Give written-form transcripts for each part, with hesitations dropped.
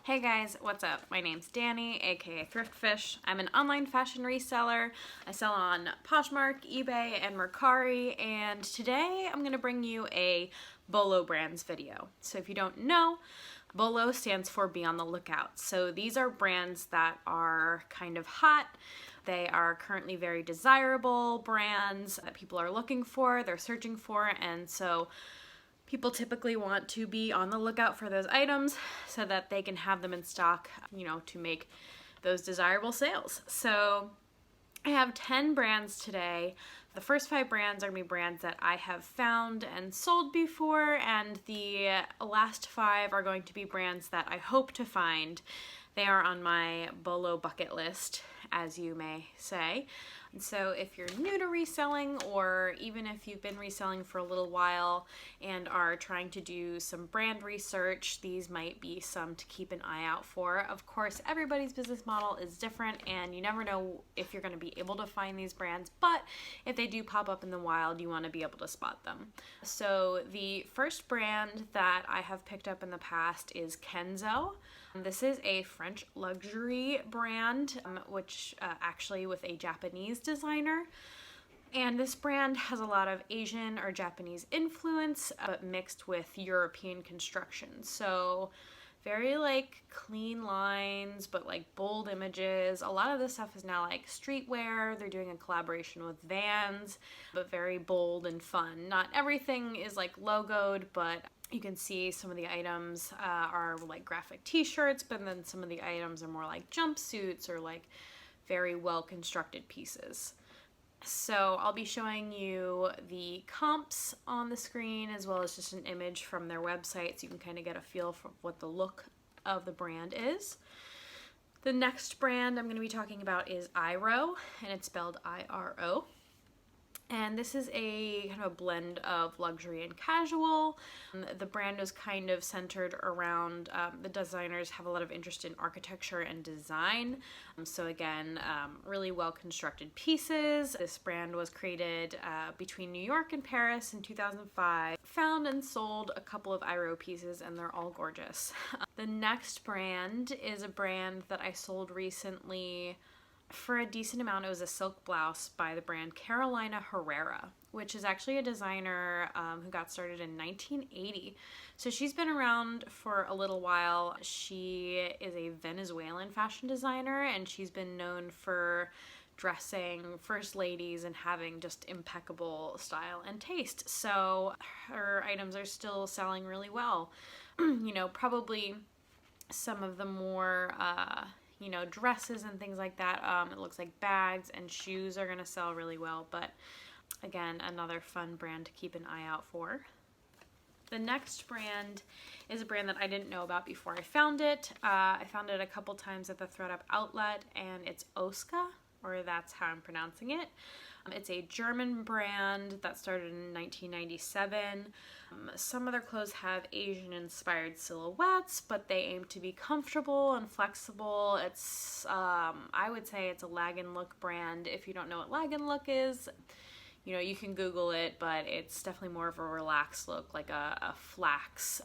Hey guys, what's up? My name's Danny, aka Thrift Fish. I'm an online fashion reseller. I sell on Poshmark, eBay, and Mercari, and today I'm gonna bring you a BOLO brands video. So if you don't know, BOLO stands for Be on the Lookout. So these are brands that are kind of hot. They are currently very desirable brands that people are looking for, they're searching for, and so people typically want to be on the lookout for those items so that they can have them in stock, to make those desirable sales. So I have 10 brands today. The first 5 brands are going to be brands that I have found and sold before, and the last 5 are going to be brands that I hope to find. They are on my BOLO bucket list, as you may say. And so if you're new to reselling, or even if you've been reselling for a little while and are trying to do some brand research, these might be some to keep an eye out for. Of course, everybody's business model is different and you never know if you're going to be able to find these brands, but if they do pop up in the wild, you want to be able to spot them. So the first brand that I have picked up in the past is Kenzo. This is a French luxury brand, which actually with a Japanese designer. And this brand has a lot of Asian or Japanese influence, but mixed with European construction. So very like clean lines, but like bold images. A lot of this stuff is now like streetwear. They're doing a collaboration with Vans, but very bold and fun. Not everything is like logoed, but you can see some of the items are like graphic t-shirts, but then some of the items are more like jumpsuits or like very well constructed pieces. So I'll be showing you the comps on the screen as well as just an image from their website so you can kind of get a feel for what the look of the brand is. The next brand I'm going to be talking about is Iro, and it's spelled I-R-O. And this is a kind of a blend of luxury and casual. The brand is kind of centered around, the designers have a lot of interest in architecture and design. So again, really well constructed pieces. This brand was created between New York and Paris in 2005. Found and sold a couple of Iro pieces and they're all gorgeous. The next brand is a brand that I sold recently for a decent amount. It was a silk blouse by the brand Carolina Herrera, which is actually a designer who got started in 1980. So she's been around for a little while. She is a Venezuelan fashion designer, and she's been known for dressing first ladies and having just impeccable style and taste. So her items are still selling really well. Probably some of the more dresses and things like that. It looks like bags and shoes are going to sell really well, but again, another fun brand to keep an eye out for. The next brand is a brand that I didn't know about before I found it. I found it a couple times at the ThredUp outlet, and it's Oska, or that's how I'm pronouncing it. It's a German brand that started in 1997. Some of their clothes have Asian-inspired silhouettes, but they aim to be comfortable and flexible. It's, I would say it's a lag and look brand. If you don't know what lag and look is, you can Google it, but it's definitely more of a relaxed look, like a Flax.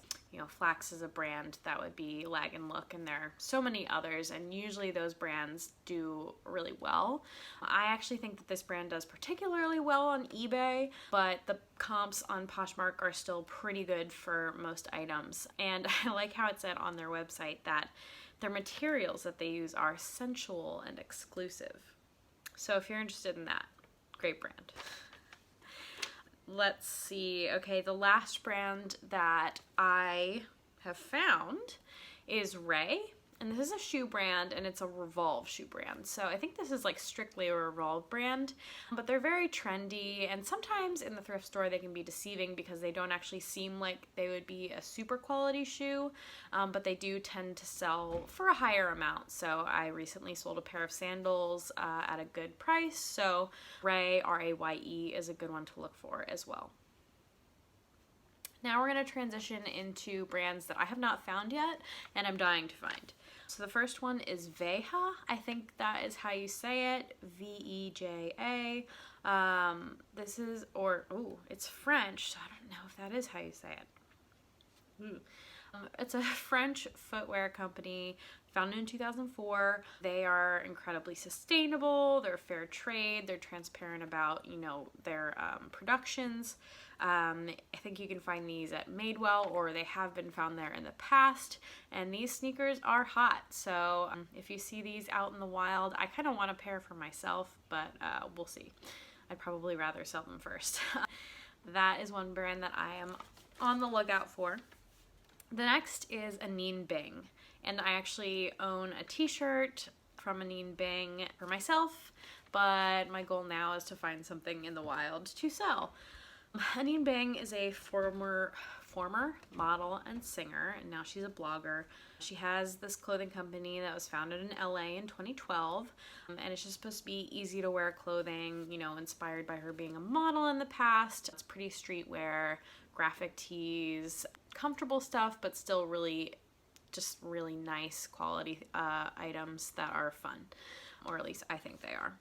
Flax is a brand that would be lag and look, and there are so many others, and usually those brands do really well. I actually think that this brand does particularly well on eBay, but the comps on Poshmark are still pretty good for most items. And I like how it said on their website that their materials that they use are sensual and exclusive. So if you're interested in that, great brand. Let's see. Okay, the last brand that I have found is Ray, and this is a shoe brand, and it's a Revolve shoe brand. So I think this is like strictly a Revolve brand, but they're very trendy, and sometimes in the thrift store they can be deceiving because they don't actually seem like they would be a super quality shoe, but they do tend to sell for a higher amount. So I recently sold a pair of sandals at a good price, so Ray, R-A-Y-E, is a good one to look for as well. Now we're going to transition into brands that I have not found yet and I'm dying to find. So the first one is Veja. I think that is how you say it, V-E-J-A. This is, it's French, so I don't know if that is how you say it. It's a French footwear company founded in 2004. They are incredibly sustainable, they're fair trade, they're transparent about, their productions. I think you can find these at Madewell, or they have been found there in the past, and these sneakers are hot. So if you see these out in the wild, I kind of want a pair for myself, but we'll see. I'd probably rather sell them first. That is one brand that I am on the lookout for. The next is Anine Bing, and I actually own a t-shirt from Anine Bing for myself, but my goal now is to find something in the wild to sell. Anine Bing is a former model and singer, and now she's a blogger. She has this clothing company that was founded in LA in 2012, and it's just supposed to be easy to wear clothing, inspired by her being a model in the past. It's pretty streetwear, graphic tees, comfortable stuff, but still really nice quality items that are fun, or at least I think they are.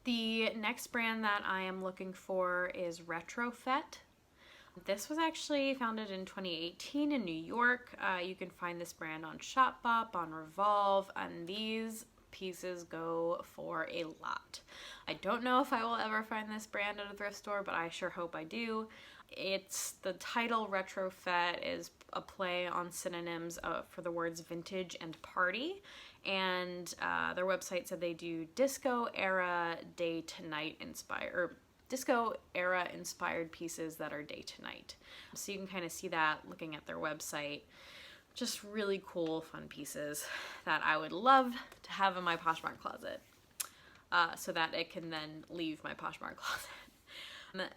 The next brand that I am looking for is Retrofet. This was actually founded in 2018 in New York. You can find this brand on Shopbop, on Revolve, and these pieces go for a lot. I don't know if I will ever find this brand at a thrift store, but I sure hope I do. The title Retrofet is a play on synonyms for the words vintage and party, and their website said they do disco era day to night inspired pieces that are day to night. So you can kind of see that looking at their website. Just really cool, fun pieces that I would love to have in my Poshmark closet, so that it can then leave my Poshmark closet.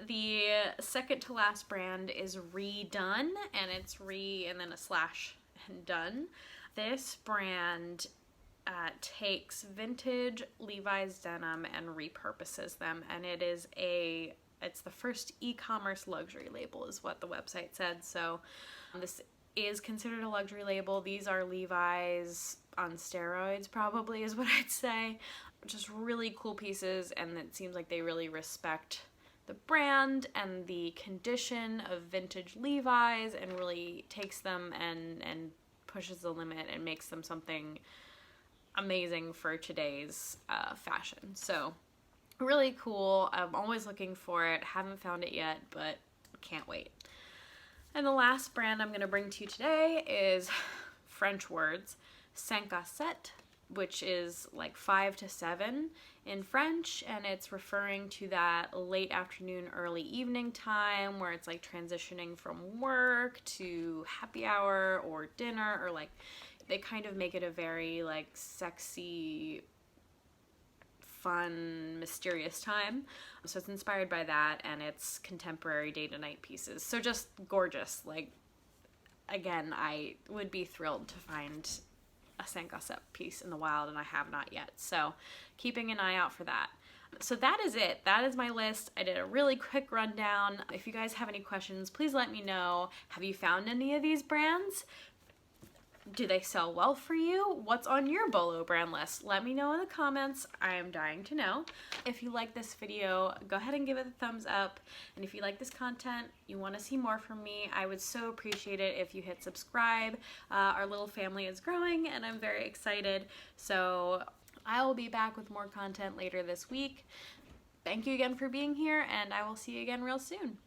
The second to last brand is Redone, and it's and then a slash and done. This brand takes vintage Levi's denim and repurposes them, and it's the first e-commerce luxury label is what the website said. So this is considered a luxury label. These are Levi's on steroids, probably, is what I'd say. Just really cool pieces, and it seems like they really respect the brand and the condition of vintage Levi's, and really takes them and pushes the limit and makes them something amazing for today's fashion. So really cool. I'm always looking for it. Haven't found it yet, but can't wait. And the last brand I'm going to bring to you today is French words, 5 à 7, which is like 5 to 7 in French, and it's referring to that late afternoon, early evening time where it's like transitioning from work to happy hour or dinner, or like they kind of make it a very like sexy, fun, mysterious time. So it's inspired by that, and it's contemporary day to night pieces. So just gorgeous. Like, again, I would be thrilled to find a 5 à 7 piece in the wild, and I have not yet. So keeping an eye out for that. So that is it. That is my list. I did a really quick rundown. If you guys have any questions, please let me know. Have you found any of these brands? Do they sell well for you? What's on your BOLO brand list? Let me know in the comments. I am dying to know. If you like this video, go ahead and give it a thumbs up. And if you like this content, you want to see more from me, I would so appreciate it if you hit subscribe. Our little family is growing, and I'm very excited. So I will be back with more content later this week. Thank you again for being here, and I will see you again real soon.